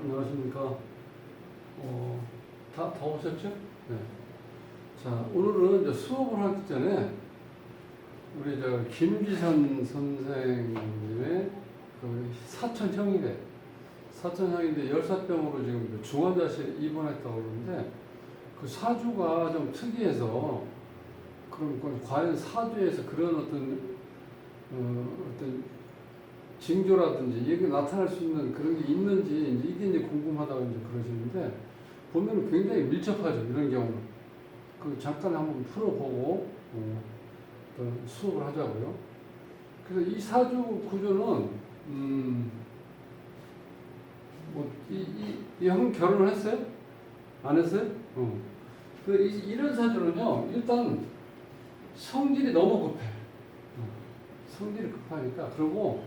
안녕하십니까. 다 오셨죠? 네. 자, 오늘은 이제 수업을 하기 전에 우리 김기선 선생님의 그 사촌형이래. 사촌형인데 열사병으로 지금 중환자실에 입원했다고 그러는데 그 사주가 좀 특이해서 그럼 과연 사주에서 그런 어떤 징조라든지 이게 나타날 수 있는 그런 게 있는지 이게 이제 궁금하다고 이제 그러시는데 보면 굉장히 밀접하죠. 이런 경우는. 그 잠깐 한번 풀어보고 또 수업을 하자고요. 그래서 이 사주 구조는 이 형은 결혼을 했어요? 안 했어요? 이런 사주는요, 일단 성질이 너무 급해. 성질이 급하니까. 그리고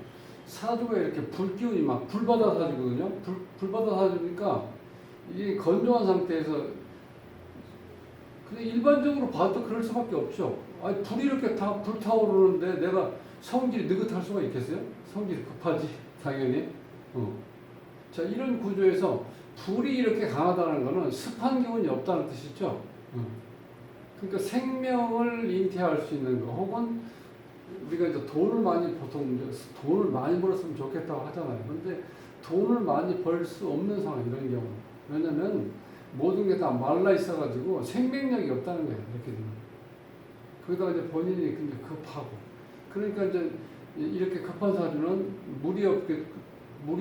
사주가 이렇게 불기운이 막 불바다 사주거든요. 불바다 사주니까 이게 건조한 상태에서 근데 일반적으로 봐도 그럴 수밖에 없죠. 아니 불이 이렇게 다 불타오르는데 내가 성질이 느긋할 수가 있겠어요? 성질이 급하지 당연히. 자, 이런 구조에서 불이 이렇게 강하다는 것은 습한 기운이 없다는 뜻이죠. 그러니까 생명을 잉태할 수 있는 거 혹은 우리가 이제 돈을 많이 돈을 많이 벌었으면 좋겠다고 하잖아요. 근데 돈을 많이 벌 수 없는 상황 이런 경우. 왜냐면 모든 게 다 말라 있어가지고 생명력이 없다는 거예요. 이렇게 되면. 거기다가 이제 본인이 굉장히 급하고. 그러니까 이제 이렇게 급한 사주는 물이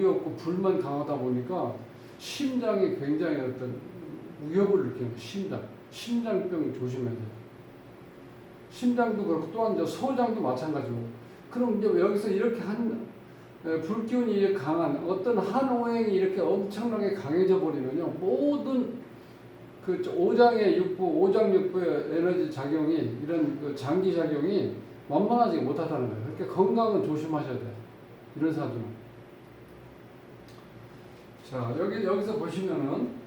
없고 불만 강하다 보니까 심장이 굉장히 어떤 위협을 느끼는 심장병 조심해야 돼요. 심장도 그렇고 또한 이제 소장도 마찬가지고. 그럼 이제 여기서 이렇게 불기운이 강한 어떤 한 오행이 이렇게 엄청나게 강해져 버리면요, 모든 그 오장육부의 에너지 작용이 이런 그 장기 작용이 만만하지 못하다는 거예요. 그러니까 건강은 조심하셔야 돼요. 이런 사주는. 자, 여기서 보시면은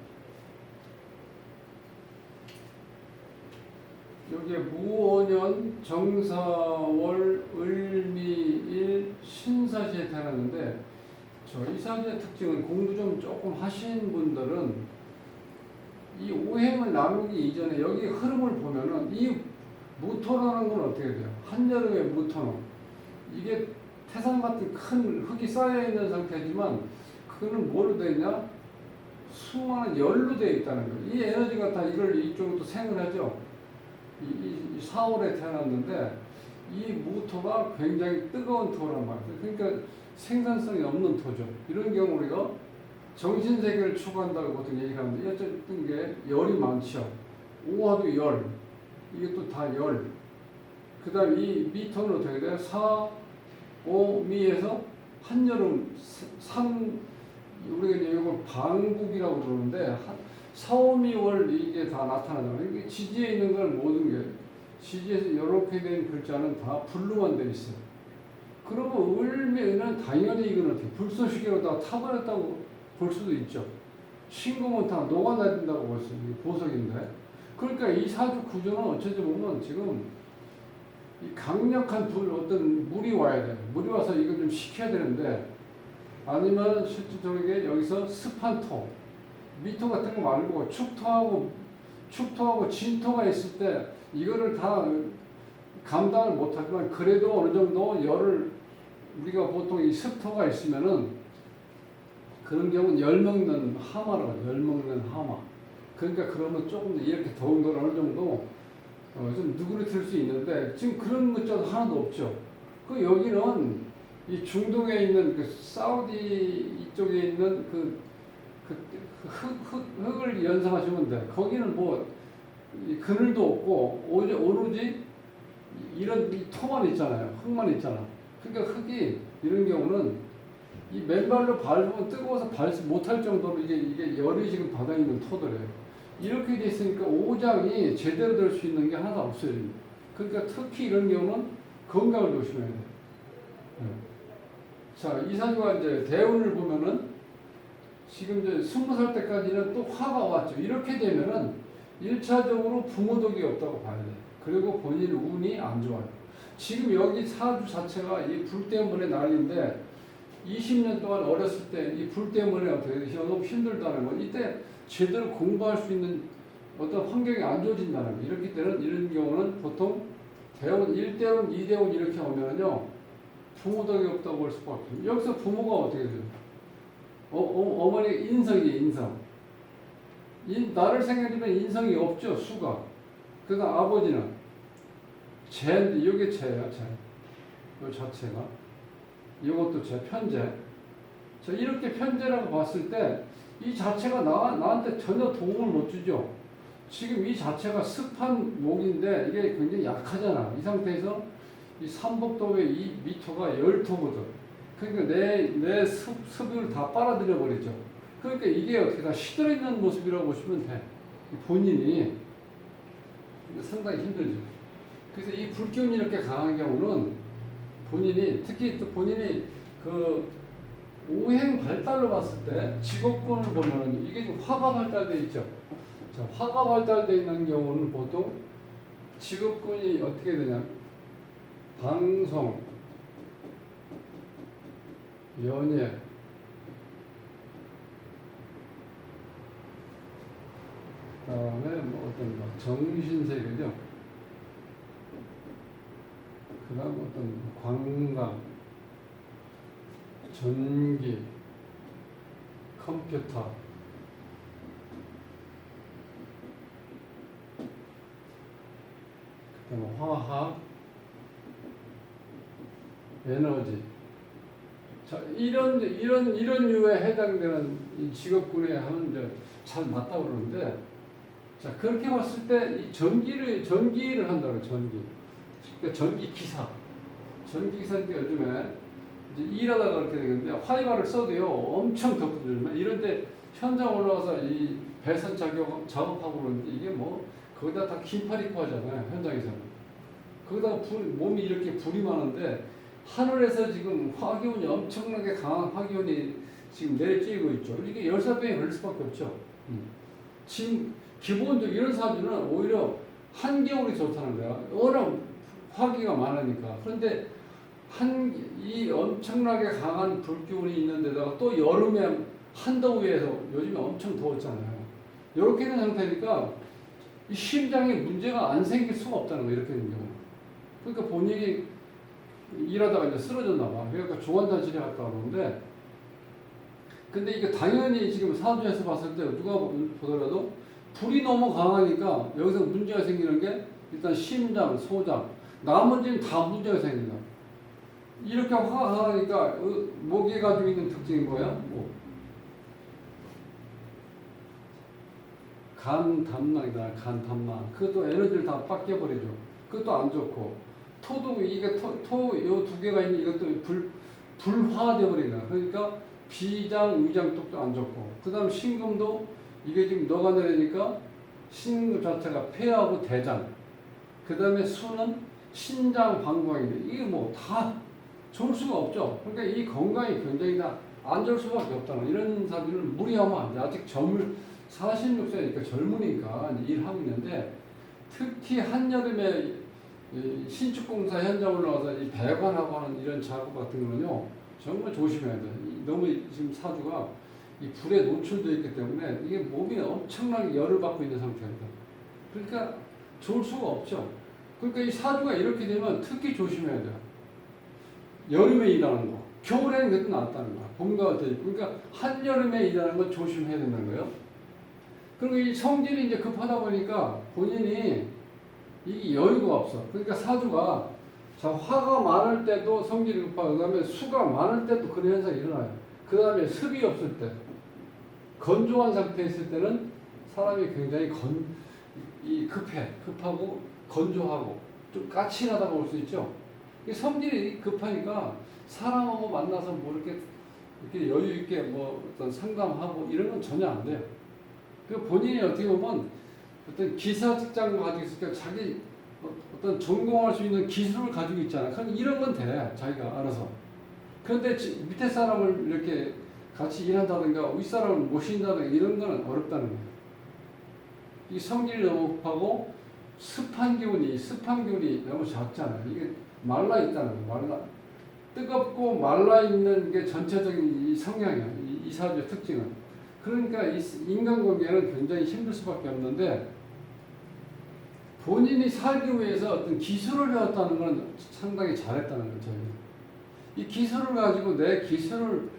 여기에 무오년, 정사월, 을미일, 신사시에 태어났는데 이 사주의 특징은 공부 좀 조금 하신 분들은 이 오행을 나누기 이전에 여기 흐름을 보면은 이 무토라는 건 어떻게 돼요? 한여름의 무토는 이게 태산 같은 큰 흙이 쌓여 있는 상태지만 그거는 뭐로 되어 있냐? 수많은 열로 되어 있다는 거예요. 이 에너지가 다 이쪽으로 또 생을 하죠. 이 4월에 태어났는데 이 무토가 굉장히 뜨거운 토란 말이에요. 그러니까 생산성이 없는 토죠. 이런 경우 우리가 정신세계를 추구한다고 보통 얘기를 하는데 어쨌든 게 열이 많죠. 오화도 열, 이게 또 다 열. 그 다음 이 미토는 어떻게 돼요? 사, 오, 미에서 한여름, 우리가 이제 이걸 방국이라고 그러는데 사오미월 이게 다 나타나잖아요. 이게 지지에 있는 건 모든 게 지지에서 이렇게 된 글자는 다 불로만 되어 있어요. 그러면 을미는 당연히 이건 어떻게 불쏘시개로 다 타버렸다고 볼 수도 있죠. 신금은 다 녹아내린다고 볼 수 있는 보석인데. 그러니까 이 사주 구조는 어쩌지 보면 지금 이 강력한 어떤 물이 와야 돼요. 물이 와서 이걸 좀 식혀야 되는데 아니면 실질적으로 여기서 습한 토. 미토 같은 거 말고 축토하고 진토가 있을 때 이거를 다 감당을 못하지만 그래도 어느 정도 열을 우리가 보통 이 습토가 있으면은 그런 경우는 열 먹는 하마라고 해요. 열 먹는 하마. 그러니까 그러면 조금 이렇게 더운 걸 어느 정도 좀 누그러뜨릴 수 있는데 지금 그런 문자도 하나도 없죠. 그 여기는 이 중동에 있는 그 사우디 이쪽에 있는 흙을 연상하시면 돼. 거기는 뭐 그늘도 없고 오로지 이런 이 토만 있잖아요. 흙만 있잖아. 그러니까 흙이 이런 경우는 이 맨발로 밟으면 뜨거워서 밟지 못할 정도로 이게 열이 지금 바닥에 있는 토들이에요. 이렇게 돼 있으니까 오장이 제대로 될 수 있는 게 하나도 없어요. 그러니까 특히 이런 경우는 건강을 조심해야 돼요. 자, 이 사주가 이제 대운을 보면은 지금 이제 20살 때까지는 또 화가 왔죠. 이렇게 되면은 1차적으로 부모덕이 없다고 봐야 돼요. 그리고 본인 운이 안 좋아요. 지금 여기 사주 자체가 이 불 때문에 난리인데 20년 동안 어렸을 때 이 불 때문에 어떻게 되죠? 너무 힘들다는 거. 이때 제대로 공부할 수 있는 어떤 환경이 안 좋아진다는 거. 이렇기 때문에 이런 경우는 보통 대원 1대원, 2대원 이렇게 오면은요, 부모 덕이 없다고 볼 수밖에 없어요. 여기서 부모가 어떻게 돼요? 어머니 인성이 인성. 나를 생각해보면 인성이 없죠, 수가. 그러니까 아버지는 재인데, 이게 재예요, 재. 이 자체가. 이것도 재, 편재. 자, 이렇게 편재라고 봤을 때, 이 자체가 나한테 전혀 도움을 못 주죠. 지금 이 자체가 습한 목인데, 이게 굉장히 약하잖아. 이 상태에서 이 삼복도의 이 미토가 열토거든. 그러니까 내 습을 다 빨아들여 버리죠. 그러니까 이게 어떻게 다 시들어 있는 모습이라고 보시면 돼. 본인이 상당히 힘들죠. 그래서 이 불기운이 이렇게 강한 경우는 본인이, 특히 또 본인이 그 오행 발달로 봤을 때 직업군을 보면은 이게 좀 화가 발달되어 있죠. 자, 화가 발달되어 있는 경우는 보통 직업군이 어떻게 되냐. 방송, 연예, 그다음에 뭐 어떤 뭐 정신세계죠. 그다음 어떤 관광, 전기, 컴퓨터, 그다음 화학, 에너지. 자, 이런 류에 해당되는 이 직업군에 하면 이제 잘 맞다고 그러는데, 자, 그렇게 봤을 때 이 전기를 한다고 전기. 그러니까 전기기사인데 요즘에 이제 일하다가 그렇게 되는데 화이바를 써도요 엄청 덥거든요. 이런데 현장 올라와서 이 배선 작업하고 그러는데 이게 뭐 거기다 다 긴팔 입고 하잖아요, 현장에서는. 거기다가 몸이 이렇게 불이 많은데 하늘에서 지금 화기운이 엄청나게 강한 화기운이 지금 내리쬐고 있죠. 이게 열사병에 걸릴 수밖에 없죠. 지금 기본적으로 이런 사주는 오히려 한겨울이 좋다는 거야. 워낙 화기가 많으니까. 그런데 이 엄청나게 강한 불기운이 있는 데다가 또 여름에 한더위에서 요즘에 엄청 더웠잖아요. 이렇게 있는 상태니까 이 심장에 문제가 안 생길 수가 없다는 거예요. 이렇게 되는 경우는. 그러니까 본인이 일하다가 이제 쓰러졌나 봐. 그러니까 중환자실에 갔다 오는데, 근데 이게 당연히 지금 사주에서 봤을 때 누가 보더라도 불이 너무 강하니까 여기서 문제가 생기는 게 일단 심장, 소장, 나머지는 다 문제가 생긴다. 이렇게 화가 강하니까 목이 가지고 있는 특징이 뭐야? 뭐 간 담낭이다. 간 담낭. 그것도 에너지를 다 뺏겨버리죠. 그것도 안 좋고, 토도 이게 요 두 개가 있는 이것도 불화되어 버린다. 그러니까 비장, 위장 쪽도 안 좋고, 그 다음 신금도 이게 지금 녹아내리니까 신금 자체가 폐하고 대장, 그 다음에 수는 신장, 방광인데 이게 뭐 다 좋을 수가 없죠. 그러니까 이 건강이 굉장히 다 안 좋을 수밖에 없다는 이런 사람들은 무리하면 안 돼. 아직 46세니까 젊으니까 일하고 있는데, 특히 한여름에 신축공사 현장 올라와서 이 배관하고 하는 이런 작업 같은 거는요 정말 조심해야 돼. 너무 지금 사주가 이 불에 노출되어 있기 때문에 이게 몸이 엄청나게 열을 받고 있는 상태입니다. 그러니까 좋을 수가 없죠. 그러니까 이 사주가 이렇게 되면 특히 조심해야 돼요. 여름에 일하는 거, 겨울에는 그래도 낫다는 거야. 봄과 돼 있고. 그러니까 한여름에 일하는 건 조심해야 된다는 거예요. 그리고 이 성질이 이제 급하다 보니까 본인이 이 여유가 없어. 그러니까 사주가 자, 화가 많을 때도 성질이 급하고, 그 다음에 수가 많을 때도 그런 현상이 일어나요. 그 다음에 습이 없을 때, 건조한 상태에 있을 때는 사람이 굉장히 급하고 건조하고 좀 까칠하다고 볼 수 있죠. 이 성질이 급하니까 사람하고 만나서 뭐 이렇게 여유 있게 뭐 어떤 상담하고 이런 건 전혀 안 돼요. 그 본인이 어떻게 보면 어떤 기사 직장을 가지고 있을 때 자기 어떤 전공할 수 있는 기술을 가지고 있잖아. 그럼 이런 건 돼. 자기가 알아서. 그런데 밑에 사람을 이렇게 같이 일한다든가 윗사람을 모신다든가 이런 거는 어렵다는 거예요. 이 성질이 너무 급하고 습한 기운이 너무 작잖아요. 이게 말라 있다는 거예요. 뜨겁고 말라있는 게 전체적인 이 성향이야. 이 사주의 특징은. 그러니까 이 인간관계는 굉장히 힘들 수밖에 없는데 본인이 살기 위해서 어떤 기술을 배웠다는 건 상당히 잘했다는 거죠. 이 기술을 가지고 내 기술을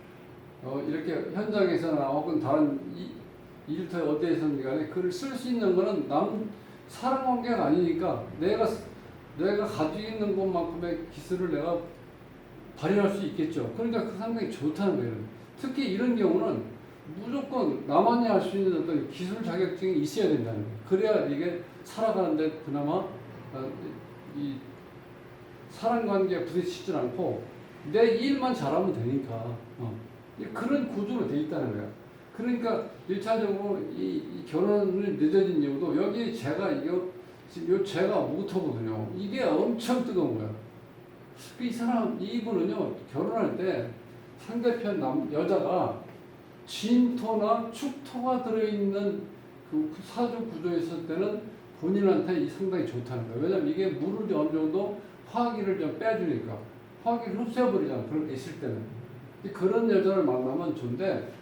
이렇게 현장에서나 혹은 다른 일터 어디에서든 간에 그걸 쓸 수 있는 거는 남 사람 관계가 아니니까 내가 가지고 있는 것만큼의 기술을 내가 발휘할 수 있겠죠. 그러니까 그 상당히 좋다는 거예요. 특히 이런 경우는 무조건 나만이 할 수 있는 어떤 기술 자격증이 있어야 된다는 거예요. 그래야 이게 살아가는데 그나마 이 사람 관계에 부딪히지 않고 내 일만 잘하면 되니까 그런 구조로 돼 있다는 거야. 그러니까 1차적으로 이 결혼을 늦어진 이유도 여기 제가 지금 제가 모토거든요. 이게 엄청 뜨거운 거야. 이 사람 이분은요 결혼할 때 상대편 여자가 진토나 축토가 들어있는 그 사주 구조에 있을 때는 본인한테 상당히 좋다는 거예요. 왜냐면 이게 물을 어느 정도 화기를 좀 빼주니까 화기를 흡수해버리잖아. 그런 게 있을 때는. 그런 여자를 만나면 좋은데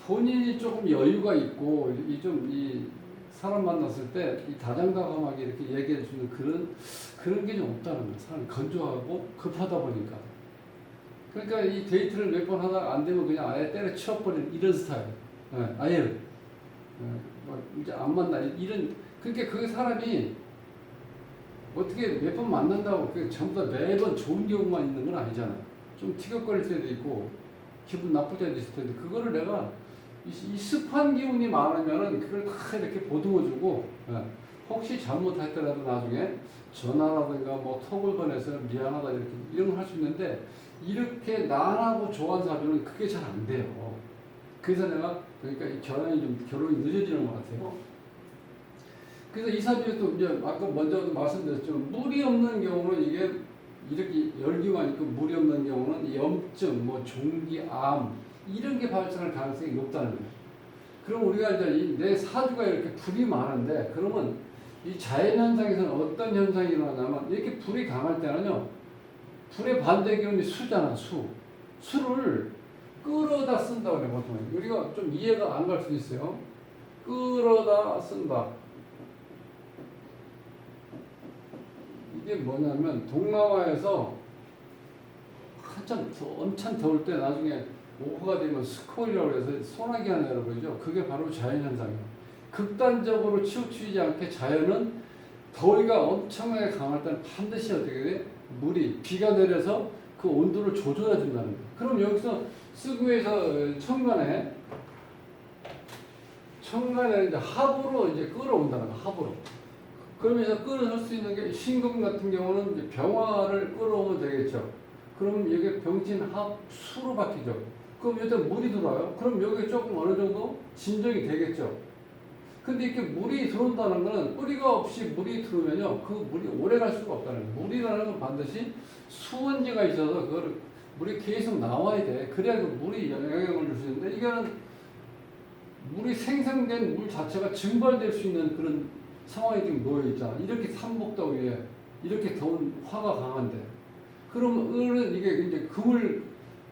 본인이 조금 여유가 있고 이 사람 만났을 때 이 다정다감하게 이렇게 얘기해 주는 그런 게 좀 없다는 거예요. 사람이 건조하고 급하다 보니까. 그러니까 이 데이트를 몇 번 하다가 안 되면 그냥 아예 때려치워버리는 이런 스타일. 아예 이제 안 만나 이런. 그러니까 그 사람이 어떻게 몇 번 만난다고 전부 다 매번 좋은 경우만 있는 건 아니잖아. 좀 티격거릴 때도 있고 기분 나쁠 때도 있을 텐데 그거를 내가 이 습한 기운이 많으면은 그걸 다 이렇게 보듬어주고 혹시 잘못했더라도 나중에 전화라든가 뭐 톡을 보내서 미안하다 이런 걸 할 수 있는데 이렇게 나하고 좋아하는 사람은 그게 잘 안 돼요. 그래서 내가 그러니까 이 결혼이 늦어지는 것 같아요. 그래서 이 사주에 또 이제 아까 먼저도 말씀드렸지만 물이 없는 경우는 이게 이렇게 열기만 있고 물이 없는 경우는 염증, 뭐 종기, 암 이런 게 발생할 가능성이 높다는 거예요. 그럼 우리가 이제 내 사주가 이렇게 불이 많은데 그러면 이 자연현상에서는 어떤 현상이 일어나냐면 이렇게 불이 강할 때는요 불의 반대 기운이 수잖아. 수를 끌어다 쓴다고 그래 보통. 우리가 좀 이해가 안 갈 수도 있어요. 끌어다 쓴다. 이게 뭐냐면 동남아에서 엄청 더울 때 나중에 오후가 되면 스콜이라고 해서 소나기 하늘이라고 그러죠. 그게 바로 자연현상이에요. 극단적으로 치우치지 않게 자연은 더위가 엄청나게 강할 때는 반드시 어떻게 돼? 비가 내려서 그 온도를 조절해 준다는 거예요. 그럼 여기서 스구에서 천간에 이제 합으로 이제 끌어온다는 거예요. 합으로. 그러면서 끌어올 수 있는 게 신금 같은 경우는 이제 병화를 끌어오면 되겠죠. 그럼 여기 병진 합수로 바뀌죠. 그럼 여기다 물이 들어와요. 그럼 여기 조금 어느 정도 진정이 되겠죠. 근데 이렇게 물이 들어온다는 거는 뿌리가 없이 물이 들어오면요. 그 물이 오래 갈 수가 없다는 거예요. 물이라는 건 반드시 수온지가 있어서 물이 계속 나와야 돼. 그래야 그 물이 영향을 줄 수 있는데 이거는 물이 생성된 물 자체가 증발될 수 있는 그런 상황이 지금 놓여 있잖아. 이렇게 삼복더위에 이렇게 더운 화가 강한데. 그럼 을은 이게 이제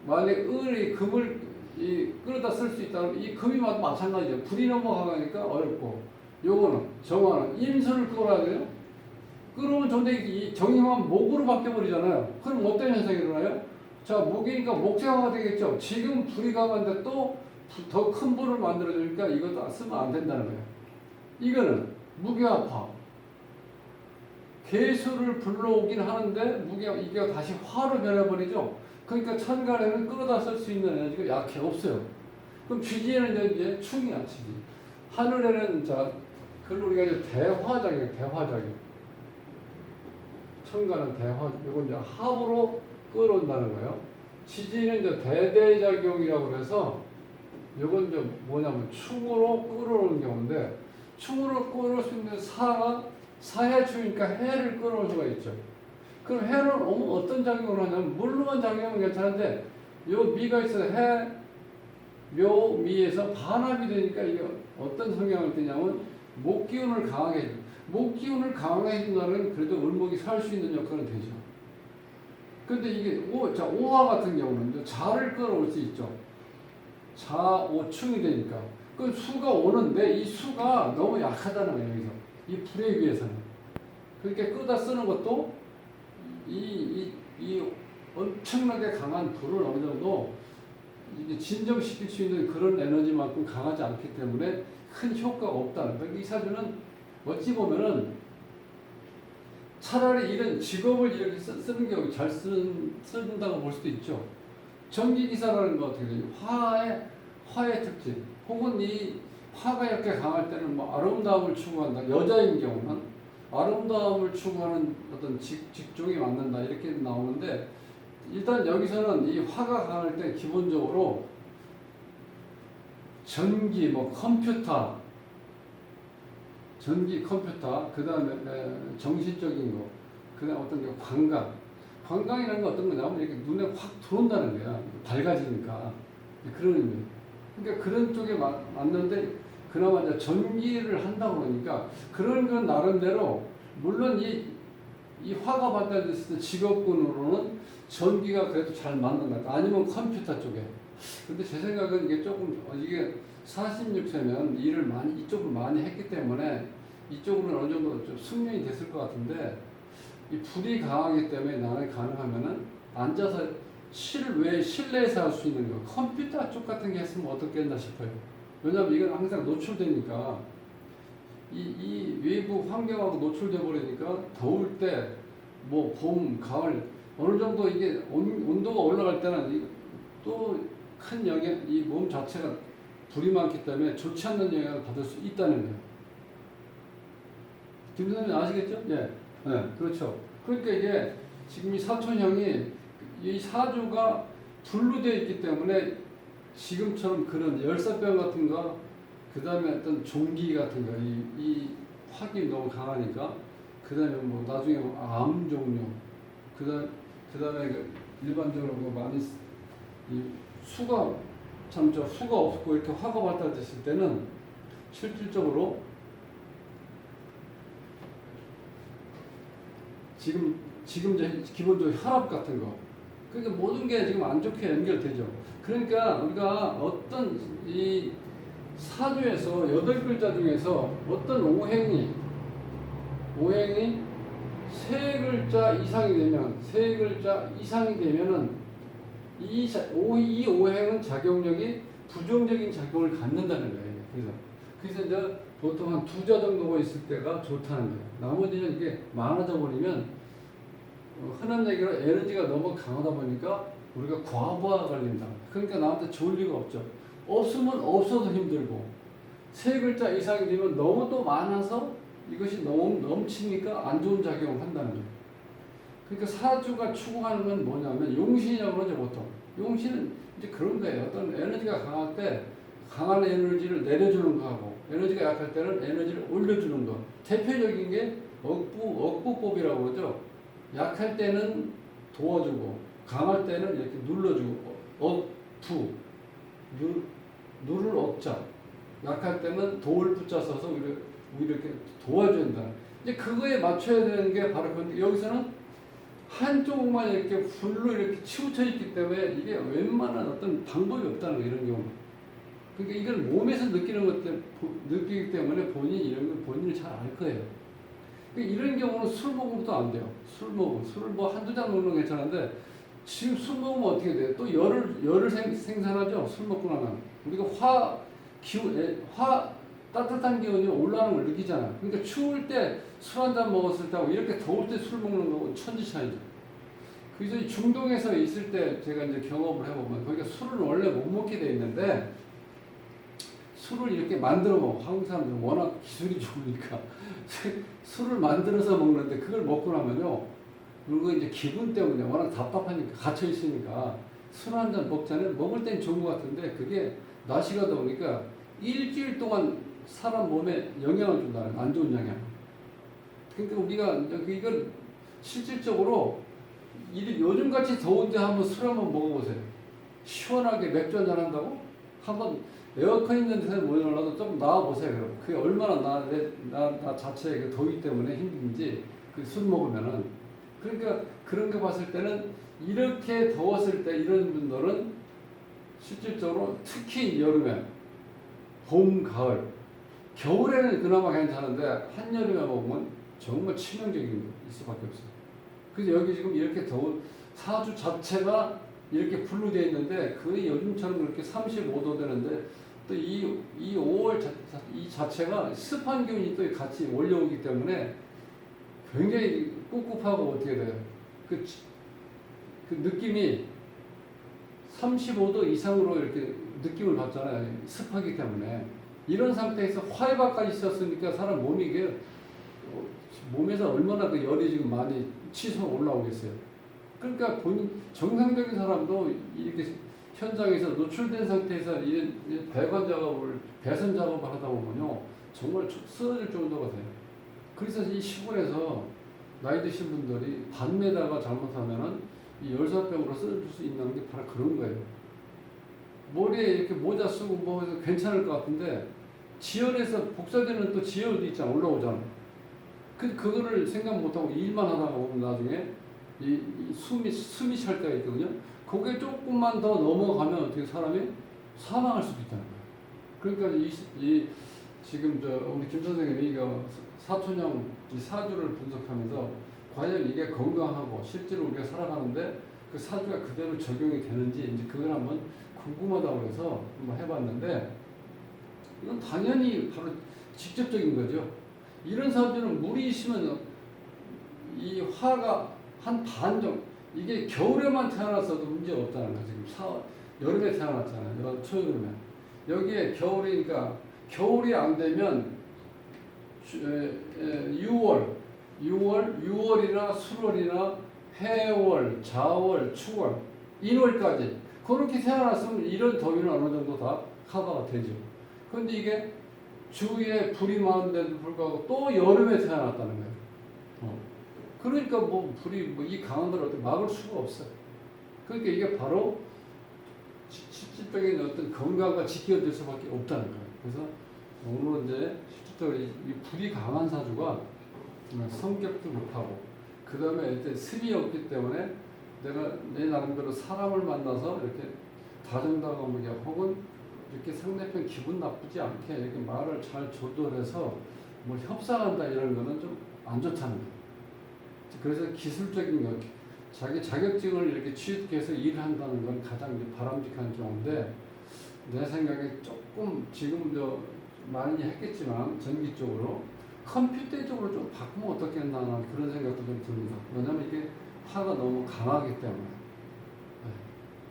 만약에 을이 금을 끌어다 쓸 수 있다면 이 금이 마찬가지죠. 불이 넘어가니까 어렵고 요거는 정화는 임수를 끌어야 돼요. 끌어오면 좋은데 이 정임하면 목으로 바뀌어버리잖아요. 그럼 어떤 현상이 일어나요? 자, 목이니까 목재화가 되겠죠. 지금 불이 강한데 또 더 큰 불을 만들어주니까 이것도 쓰면 안 된다는 거예요. 이거는 무기화파. 개수를 불러오긴 하는데 이게 다시 화로 변해버리죠. 그러니까 천간에는 끌어다 쓸 수 있는 에너지가 약해 없어요. 그럼 쥐지에는 이제 충이야, 쥐지. 하늘에는 그걸 우리가 이제 대화작이에요, 대화작이. 천간은 이건 이제 합으로 끌어온다는 거예요. 지지는 이제 대대작용이라고 해서 이건 이제 뭐냐면 충으로 끌어오는 경우인데 충으로 끌어올 수 있는 사해충이니까 해를 끌어올 수가 있죠. 그럼 해는 어떤 작용을 하냐면 물로만 작용하면 괜찮은데 요 미가 있어서 해, 묘, 미에서 반합이 되니까 이게 어떤 성향을 띠냐면 목기운을 강하게 해줘. 목기운을 강하게 해준다는 그래도 을목이 살 수 있는 역할은 되죠. 근데 이게 자, 오화 같은 경우는 이제 자를 끌어올 수 있죠. 자오충이 되니까. 그 수가 오는데 이 수가 너무 약하다는 거예요, 여기서. 이 불에 비해서는. 그렇게 끄다 쓰는 것도 이 엄청나게 강한 불을 어느 정도 이게 진정시킬 수 있는 그런 에너지만큼 강하지 않기 때문에 큰 효과가 없다는 거예요. 이 사주는 어찌 보면은 차라리 이런 직업을 이렇게 쓰는 경우 잘 쓴다고 볼 수도 있죠. 전기기사라는 거 어떻게 되죠? 화의 특징. 혹은 이 화가 이렇게 강할 때는 뭐 아름다움을 추구한다. 여자인 경우는 아름다움을 추구하는 어떤 직종이 맞는다. 이렇게 나오는데 일단 여기서는 이 화가 강할 때 기본적으로 전기, 뭐 컴퓨터, 그 다음에 정신적인 거, 그 다음에 어떤 관광이라는 건 어떤 거냐면 이렇게 눈에 확 들어온다는 거야. 밝아지니까. 그런 의미. 그러니까 그런 쪽에 맞는데 그나마 이제 전기를 한다고 그러니까 그런 건 나름대로 물론 이 화가 발달됐을 때 직업군으로는 전기가 그래도 잘 맞는 것 같아. 아니면 컴퓨터 쪽에. 근데 제 생각은 이게 조금 이게 46세면 일을 이쪽을 많이 했기 때문에 이쪽으로는 어느 정도 좀 숙련이 됐을 것 같은데 이 불이 강하기 때문에 나는 가능하면은 앉아서 실내에서 할 수 있는 거 컴퓨터 쪽 같은 게 했으면 어떻겠나 싶어요. 왜냐하면 이건 항상 노출되니까 이 외부 환경하고 노출돼 버리니까 더울 때 뭐 봄, 가을 어느 정도 이게 온도가 올라갈 때는 또 큰 영향 이 몸 자체가 불이 많기 때문에 좋지 않는 영향을 받을 수 있다는 거예요. 김 선생님 아시겠죠? 예. 네, 그렇죠. 그러니까 이게 지금 이 사촌형이 이 사주가 불로 되어 있기 때문에 지금처럼 그런 열사병 같은 거, 그 다음에 어떤 종기 같은 거, 이 확이 너무 강하니까, 그 다음에 뭐 나중에 암 종류, 그 다음에 일반적으로 뭐 많이 이 수가 없고 이렇게 화가 발달됐을 때는 실질적으로 지금 이제 기본적으로 혈압 같은 거, 그러니까 모든 게 지금 안 좋게 연결되죠. 그러니까 우리가 어떤 이 사주에서 8글자 중에서 어떤 오행이 세 글자 이상이 되면은 이 오행은 작용력이 부정적인 작용을 갖는다는 거예요. 그래서 이제 보통 한 2자 정도가 있을 때가 좋다는 거예요. 나머지는 이게 많아져 버리면 흔한 얘기로 에너지가 너무 강하다 보니까 우리가 과부하 걸린다. 그러니까 나한테 좋을 리가 없죠. 없으면 없어도 힘들고 세 글자 이상이 되면 너무 또 많아서 이것이 너무 넘치니까 안 좋은 작용을 한다는 거예요. 그러니까 사주가 추구하는 건 뭐냐면 용신이라고 그러죠 보통. 용신은 이제 그런 거예요. 어떤 에너지가 강할 때 강한 에너지를 내려주는 거하고 에너지가 약할 때는 에너지를 올려주는 거. 대표적인 게 억부법이라고 그러죠. 약할 때는 도와주고 강할 때는 이렇게 눌러주고 억부 누를 억자. 약할 때는 도울 부자 써서 이렇게 도와준다. 이제 그거에 맞춰야 되는 게 바로 그런데 여기서는 한쪽만 이렇게 불로 이렇게 치우쳐 있기 때문에 이게 웬만한 어떤 방법이 없다는 거예요, 이런 경우. 그러니까 이걸 몸에서 느끼기 때문에 본인이 이런 걸 본인이 잘 알 거예요. 그러니까 이런 경우는 술 먹으면 안 돼요. 술을 뭐 한두 잔 먹는 건 괜찮은데 지금 술 먹으면 어떻게 돼요? 또 열을 생산하죠. 술 먹고 나면 우리가 따뜻한 기운이 올라오는 걸 느끼잖아요. 그러니까 추울 때 술 한 잔 먹었을 때하고 이렇게 더울 때 술 먹는 거하고 천지 차이죠. 그래서 이 중동에서 있을 때 제가 이제 경험을 해보면 거기가 술을 원래 못 먹게 돼 있는데 술을 이렇게 만들어 먹어. 한국 사람들은 워낙 기술이 좋으니까 술을 만들어서 먹는데 그걸 먹고 나면요. 그리고 이제 기분 때문에 워낙 답답하니까 갇혀 있으니까 술 한 잔 먹자면 먹을 땐 좋은 것 같은데 그게 날씨가 더우니까 일주일 동안 사람 몸에 영향을 준다는 안 좋은 영향. 그러니까 우리가 이걸 실질적으로 요즘같이 더운데 한번 술 한번 먹어보세요. 시원하게 맥주 한잔 한다고? 한번 에어컨 있는 데서 못 일어나도 좀 나와보세요. 그럼 그게 얼마나 나 자체의 그 더위 때문에 힘든지 그 술 먹으면은 그러니까 그런 거 봤을 때는 이렇게 더웠을 때 이런 분들은 실질적으로 특히 여름에 봄, 가을, 겨울에는 그나마 괜찮은데 한여름에 먹으면 정말 치명적인 수밖에 없어요. 그래서 여기 지금 이렇게 더운 사주 자체가 이렇게 블루 되어 있는데 거의 요즘처럼 그렇게 35도 되는데 또 이 5월 이 자체가 습한 기운이 또 같이 몰려오기 때문에 굉장히 꿉꿉하고 어떻게 돼요. 그 느낌이 35도 이상으로 이렇게 느낌을 받잖아요. 습하기 때문에. 이런 상태에서 화해바까지 있었으니까 사람 몸이 이게 몸에서 얼마나 그 열이 지금 많이 치솟아 올라오겠어요. 그러니까 본인 정상적인 사람도 이렇게 현장에서 노출된 상태에서 이 배관 작업을 배선 작업을 하다 보면요 정말 쓰러질 정도가 돼요. 그래서 이 시골에서 나이 드신 분들이 밤에다가 잘못하면은 이 열사병으로 쓰러질 수 있는 게 바로 그런 거예요. 머리에 이렇게 모자 쓰고 뭐 해서 괜찮을 것 같은데 지혈에서 복사되는 또 지혈도 있잖아 올라오잖아. 그거를 생각 못하고 일만 하다가 보면 나중에 이 숨이 찰 때가 있거든요. 그게 조금만 더 넘어가면 어떻게 사람이 사망할 수도 있다는 거예요. 그러니까 지금 우리 김 선생님이 이거 사촌형 이 사주를 분석하면서 과연 이게 건강하고 실제로 우리가 살아가는데 그 사주가 그대로 적용이 되는지 이제 그걸 한번 궁금하다고 해서 한번 해봤는데 이건 당연히 바로 직접적인 거죠. 이런 사주는 물이 있으면 이 화가 한 반 정도 이게 겨울에만 태어났어도 문제 없다는 거죠. 지금 여름에 태어났잖아요. 초여름에 여기에 겨울이니까 겨울이 안 되면 6월이나 수월이나 해월, 자월, 추월, 인월까지 그렇게 태어났으면 이런 더위는 어느 정도 다 커버가 되죠. 그런데 이게 주위에 불이 많은데도 불구하고 또 여름에 태어났다는 거예요. 그러니까 뭐 불이 이 강한들 어떻게 막을 수가 없어요. 그러니까 이게 바로 실질적인 어떤 건강과 직결될 수밖에 없다는 거예요. 그래서 오늘은 이제 실질적으로 이 불이 강한 사주가 성격도 급하고 그 다음에 이제 습이 없기 때문에 내가 내 나름대로 사람을 만나서 이렇게 다정다감하게 혹은 이렇게 상대편 기분 나쁘지 않게 이렇게 말을 잘 조절해서 뭐 협상한다 이런 거는 좀 안 좋다는 거예요. 그래서 기술적인 것, 자기 자격증을 이렇게 취득해서 일을 한다는 건 가장 이제 바람직한 경우인데 내 생각에 조금 지금 많이 했겠지만 전기 쪽으로 컴퓨터 쪽으로 좀 바꾸면 어떻겠나 그런 생각도 좀 듭니다. 왜냐하면 이게 화가 너무 강하기 때문에. 네.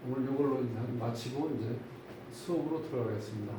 오늘 이걸로 이제 마치고 이제 수업으로 들어가겠습니다.